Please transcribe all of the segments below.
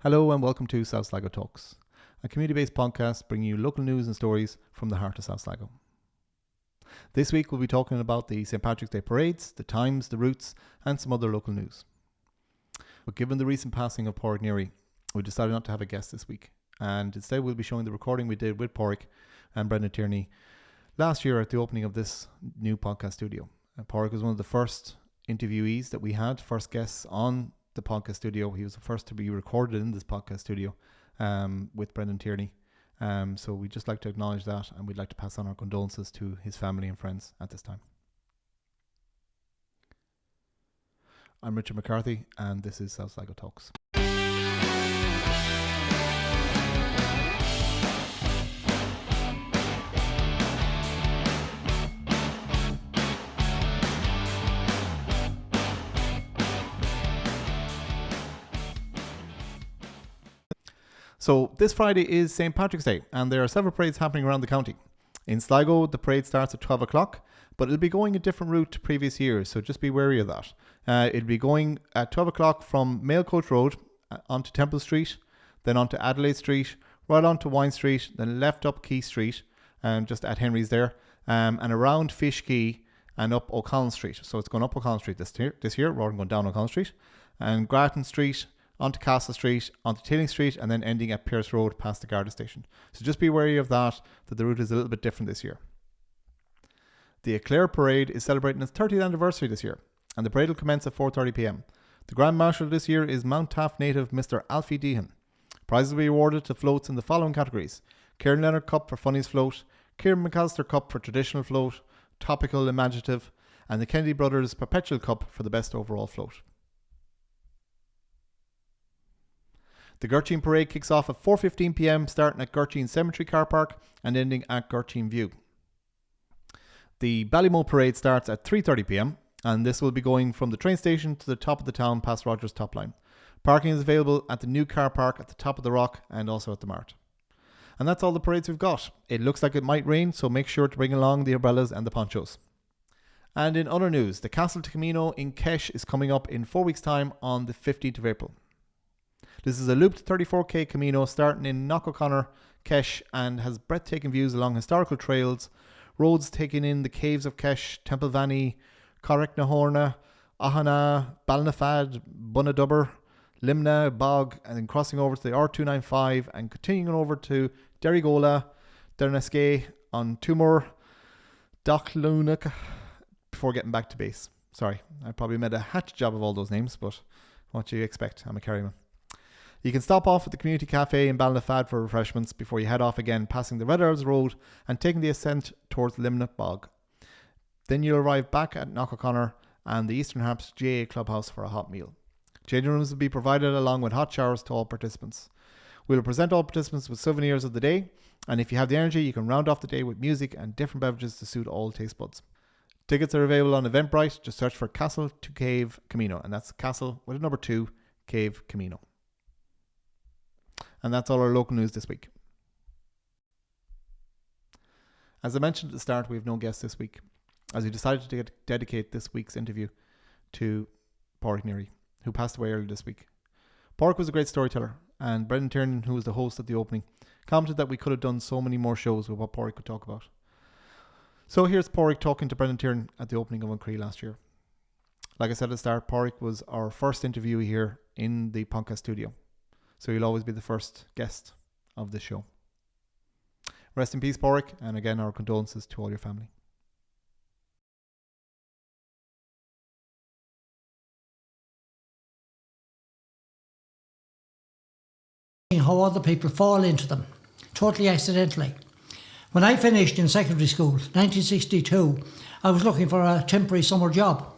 Hello and welcome to South Sligo Talks, a community-based podcast bringing you local news and stories from the heart of South Sligo. This week we'll be talking about the St. Patrick's Day parades, the times, the routes and some other local news. But given the recent passing of Padraic Neary, we decided not to have a guest this week, and instead we'll be showing the recording we did with Padraic and Brendan Tierney last year at the opening of this new podcast studio. Padraic was one of the first interviewees that we had, first guests on the podcast studio. He was the first to be recorded in this podcast studio with Brendan Tierney. So we'd just like to acknowledge that, and we'd like to pass on our condolences to his family and friends at this time. I'm Richard McCarthy, and this is South Sligo Talks. So this Friday is St. Patrick's Day, and there are several parades happening around the county. In Sligo, the parade starts at 12 o'clock, but it'll be going a different route to previous years, so just be wary of that. It'll be going at 12 o'clock from Mailcoach Road onto Temple Street, then onto Adelaide Street, right onto Wine Street, then left up Key Street, just at Henry's there, and around Fish Quay and up O'Connell Street. So it's going up O'Connell Street this year rather than going down O'Connell Street, and Grattan Street, onto Castle Street, onto Tilling Street, and then ending at Pierce Road past the Garda station. So just be wary of that the route is a little bit different this year. The Eclair Parade is celebrating its 30th anniversary this year, and the parade will commence at 4:30 p.m. The Grand Marshal this year is Mount Taff native Mr. Alfie Deehan. Prizes will be awarded to floats in the following categories: Kieran Leonard Cup for Funniest Float, Kieran McAllister Cup for Traditional Float, Topical Imaginative, and the Kennedy Brothers Perpetual Cup for the Best Overall Float. The Gurteen Parade kicks off at 4:15 p.m, starting at Gurteen Cemetery Car Park and ending at Gurteen View. The Ballymo Parade starts at 3:30 p.m, and this will be going from the train station to the top of the town past Rogers Top Line. Parking is available at the new car park at the top of the rock and also at the Mart. And that's all the parades we've got. It looks like it might rain, so make sure to bring along the umbrellas and the ponchos. And in other news, the Castle to Camino in Kesh is coming up in 4 weeks' time on the 15th of April. This is a looped 34k Camino starting in Knock-O'Connor, Kesh, and has breathtaking views along historical trails, roads taking in the caves of Kesh, Temple Vanny, Corricknahorna, Ahana, Balnafad, Bunadubber, Limna, Bog, and then crossing over to the R295 and continuing over to Derrygola, Dernaskay, on Tumor, Dochlunuk, before getting back to base. Sorry, I probably made a hatch job of all those names, but what do you expect? I'm a Kerryman. You can stop off at the community cafe in Balnafad for refreshments before you head off again, passing the Red Earls Road and taking the ascent towards Limna Bog. Then you'll arrive back at Knock-O'Connor and the Eastern Harps GA Clubhouse for a hot meal. Changing rooms will be provided along with hot showers to all participants. We will present all participants with souvenirs of the day, and if you have the energy, you can round off the day with music and different beverages to suit all taste buds. Tickets are available on Eventbrite. Just search for Castle to Cave Camino, and that's Castle with a number 2, Cave Camino. And that's all our local news this week. As I mentioned at the start, we have no guests this week, as we decided to dedicate this week's interview to Padraic Neary, who passed away earlier this week. Padraic was a great storyteller, and Brendan Tierney, who was the host at the opening, commented that we could have done so many more shows with what Padraic could talk about. So here's Padraic talking to Brendan Tierney at the opening of An Chroi last year. Like I said at the start, Padraic was our first interview here in the podcast studio, so you'll always be the first guest of this show. Rest in peace, Padraic, and again, our condolences to all your family. How other people fall into them, totally accidentally. When I finished in secondary school, 1962, I was looking for a temporary summer job.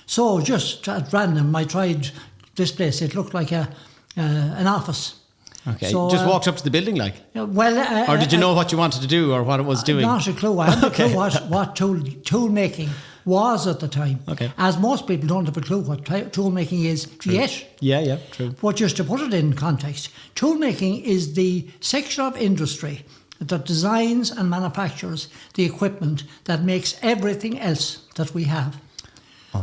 So just at random, I tried this place. It looked like an office. Okay, so, just walked up to the building like? Or did you know what you wanted to do or what it was doing? Not a clue. I had a clue what tool making was at the time. Okay. As most people don't have a clue what tool making is yet. Yeah, true. But just to put it in context, tool making is the section of industry that designs and manufactures the equipment that makes everything else that we have.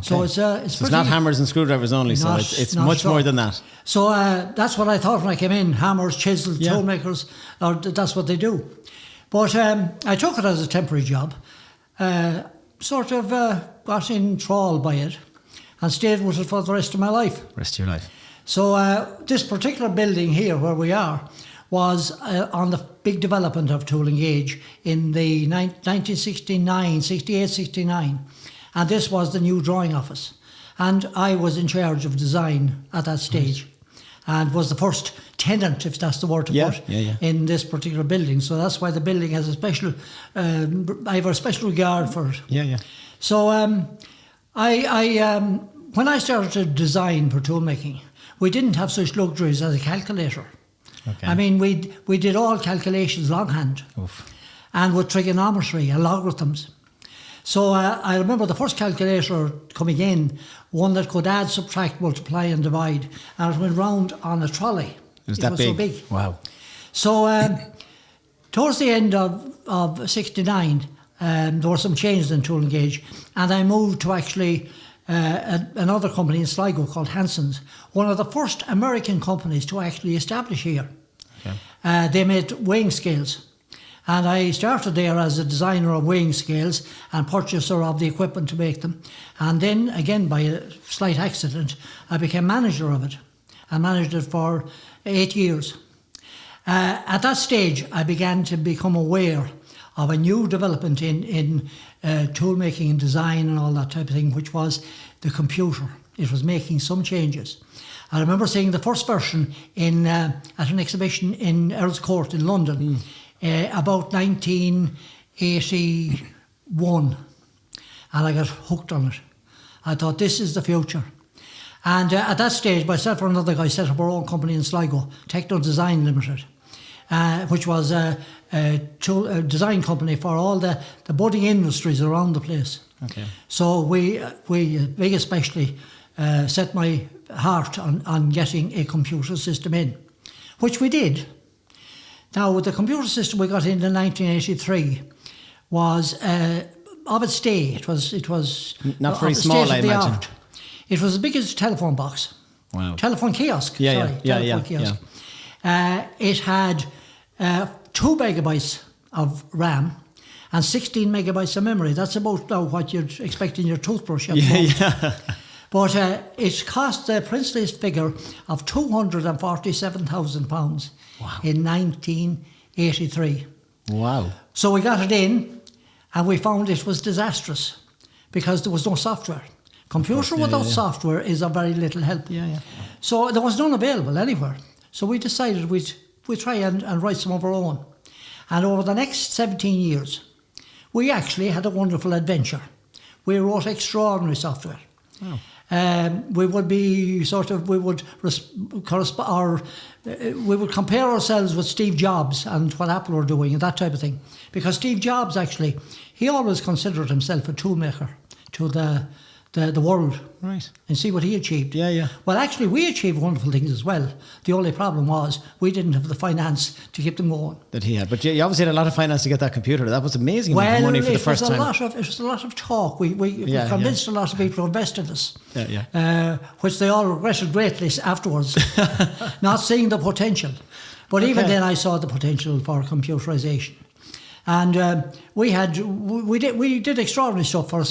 So it's It's not hammers and screwdrivers only, so it's much more than that. So that's what I thought when I came in. Hammers, chisels, Yeah. tool makers, that's what they do. But I took it as a temporary job, sort of got enthralled by it and stayed with it for the rest of my life. Rest of your life. So this particular building here where we are was on the big development of tooling age in the 1969, 68, 69. And this was the new drawing office. And I was in charge of design at that stage. And was the first tenant, if that's the word to put, in this particular building. So that's why the building has a special, I have a special regard for it. Yeah. So when I started to design for tool making, we didn't have such luxuries as a calculator. Okay. I mean, we did all calculations longhand. Oof. And with trigonometry and logarithms. So I remember the first calculator coming in, one that could add, subtract, multiply and divide, and it went round on a trolley. It was that big? So big. Wow. So towards the end of 69, there were some changes in tooling gauge, and I moved to actually another company in Sligo called Hanson's, one of the first American companies to actually establish here. Okay. They made weighing scales. And I started there as a designer of weighing scales and purchaser of the equipment to make them. And then, again, by a slight accident, I became manager of it. I managed it for 8 years. At that stage, I began to become aware of a new development in tool making and design and all that type of thing, which was the computer. It was making some changes. I remember seeing the first version at an exhibition in Earl's Court in London. About 1981, and I got hooked on it. I thought, this is the future. And at that stage, myself and another guy set up our own company in Sligo, Techno Design Limited, which was a design company for all the budding industries around the place. Okay. So we big especially, set my heart on getting a computer system in, which we did. Now, with the computer system we got in 1983 was of its day. It was not very small, I imagine. Art. It was as big as a telephone box. Wow. Telephone kiosk. Telephone kiosk. It had 2 megabytes of RAM and 16 megabytes of memory. That's about what you'd expect in your toothbrush. Yeah. But it cost the princely figure of £247,000 in 1983. Wow. So we got it in and we found it was disastrous because there was no software. Computer without software is of very little help. Yeah. So there was none available anywhere. So we decided we'd try and write some of our own. And over the next 17 years, we actually had a wonderful adventure. We wrote extraordinary software. Wow. We would compare ourselves with Steve Jobs and what Apple were doing and that type of thing. Because Steve Jobs actually, he always considered himself a toolmaker to the world. Right. And see what he achieved. Yeah. Well, actually, we achieved wonderful things as well. The only problem was we didn't have the finance to keep them going. That he had. But you obviously had a lot of finance to get that computer. That was amazing money for the first time. It was a lot of talk. We convinced a lot of people to invest in us. Yeah. Which they all regretted greatly afterwards, not seeing the potential. But even then I saw the potential for computerisation. And we did extraordinary stuff for a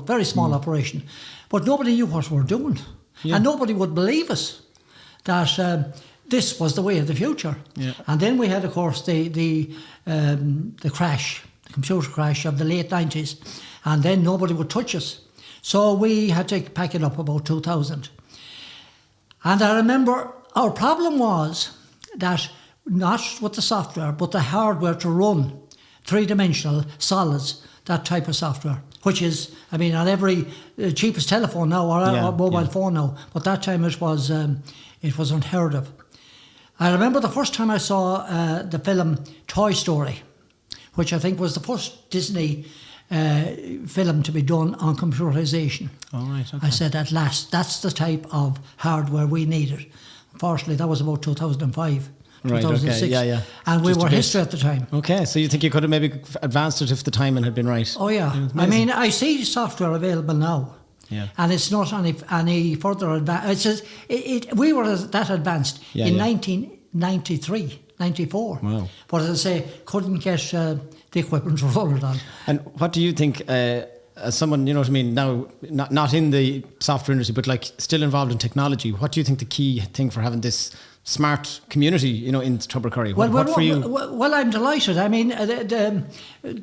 very small operation. But nobody knew what we were doing. Yeah. And nobody would believe us that this was the way of the future. Yeah. And then we had, of course, the crash, the computer crash of the late 90s. And then nobody would touch us. So we had to pack it up about 2000. And I remember our problem was that not with the software, but the hardware to run three-dimensional solids, that type of software, which is, on every cheapest telephone now or mobile phone now. But that time it was unheard of. I remember the first time I saw the film Toy Story, which I think was the first Disney film to be done on computerisation. All right. Okay. I said, at last, that's the type of hardware we needed. Unfortunately, that was about 2005. Right, 2006. okay, yeah. And we Just were a bit. history at the time. Okay, so you think you could have maybe advanced it if the timing had been right? Oh, yeah. I see software available now Yeah. And it's not any further advanced. We were that advanced in 1993, 94. Wow. But as I say, couldn't get the equipment to roll it on. And what do you think, as someone, you know what I mean, now not in the software industry, but like still involved in technology, what do you think the key thing for having this smart community, you know, in Tubbercurry? What for you? Well, I'm delighted. I mean, the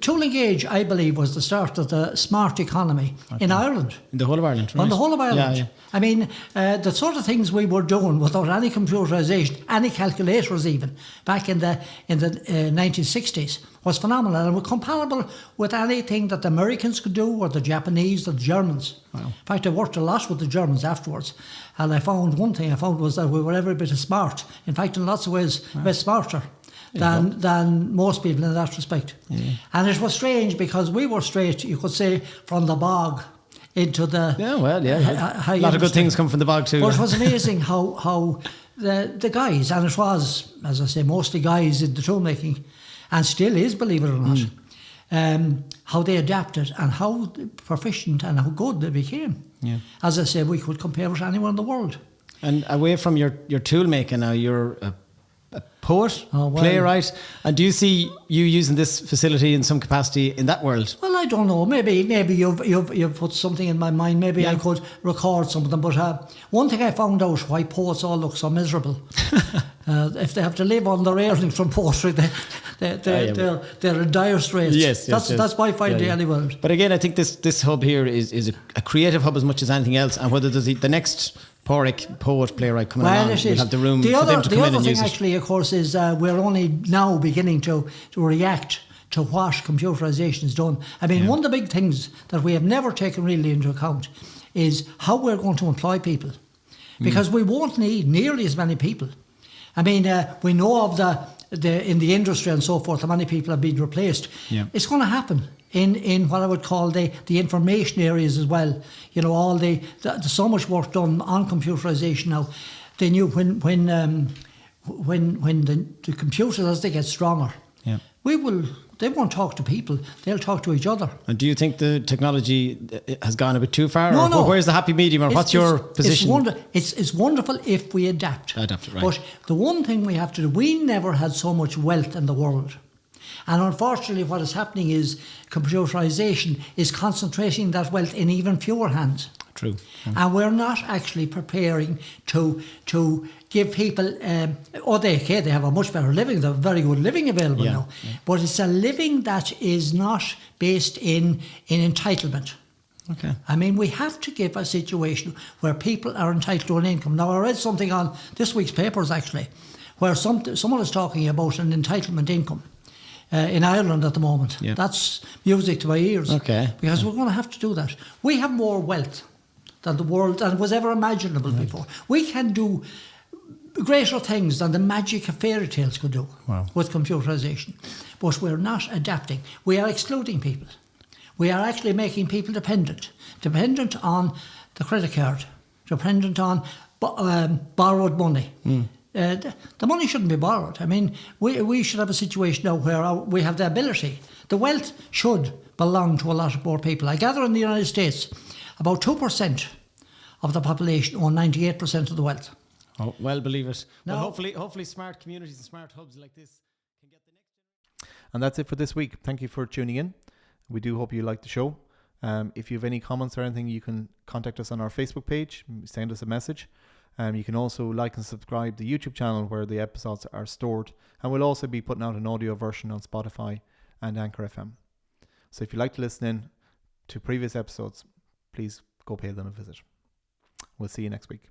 Tooling Age, I believe, was the start of the smart economy in Ireland. In the whole of Ireland, right? On the whole of Ireland. Yeah. I mean, the sort of things we were doing without any computerisation, any calculators even, back in the 1960s was phenomenal, and was comparable with anything that the Americans could do, or the Japanese, or the Germans. Wow. In fact, I worked a lot with the Germans afterwards, and I found one thing was that we were every bit as smart. In fact, in lots of ways, a bit smarter than most people in that respect. Yeah. And it was strange because we were straight, you could say, from the bog into the a lot of good things come from the bog too. But it was amazing how the guys, and it was, as I say, mostly guys in the tool making, and still is, believe it or not, how they adapted and how proficient and how good they became. Yeah. As I say, we could compare with anyone in the world. And away from your tool making now, you're a poet, playwright, and do you see you using this facility in some capacity in that world? Well, I don't know. Maybe you've put something in my mind. Maybe I could record something. But one thing I found out why poets all look so miserable. If they have to live on their earnings from poetry, they're in dire straits. Yes, that's my finding anyway. But again, I think this hub here is a creative hub as much as anything else, and whether there's the next poet, playwright coming along, we'll have the room for them to come in and use it. The other thing, actually, of course, is we're only now beginning to react to what computerisation has done. I mean, one of the big things that we have never taken really into account is how we're going to employ people, because we won't need nearly as many people. I mean, we know of the in the industry and so forth, how many people have been replaced. Yeah. It's going to happen in what I would call the information areas as well. You know, all there's so much work done on computerisation now. They knew when the computers, as they get stronger, they won't talk to people, they'll talk to each other. And do you think the technology has gone a bit too far? No. Where's the happy medium, or what's your position? It's wonderful if we adapt. Adapt, right. But the one thing we have to do, we never had so much wealth in the world. And unfortunately what is happening is computerisation is concentrating that wealth in even fewer hands. True. And we're not actually preparing to give people, they have a much better living, they have very good living available now. Yeah. But it's a living that is not based in entitlement. Okay. I mean, we have to give a situation where people are entitled to an income. Now, I read something on this week's papers, actually, where someone is talking about an entitlement income in Ireland at the moment. Yeah. That's music to my ears. Okay. Because we're going to have to do that. We have more wealth than the world than was ever imaginable before. We can do greater things than the magic of fairy tales could do with computerisation. But we're not adapting. We are excluding people. We are actually making people dependent on the credit card, dependent on borrowed money. The money shouldn't be borrowed. I mean, we should have a situation now where we have the ability. The wealth should belong to a lot more people. I gather in the United States, about 2% of the population own 98% of the wealth. Oh, well, believe it. Now, well, hopefully smart communities and smart hubs like this can get the next. And that's it for this week. Thank you for tuning in. We do hope you liked the show. If you have any comments or anything, you can contact us on our Facebook page, send us a message. You can also like and subscribe to the YouTube channel where the episodes are stored. And we'll also be putting out an audio version on Spotify and Anchor FM. So if you like to listen in to previous episodes, please go pay them a visit. We'll see you next week.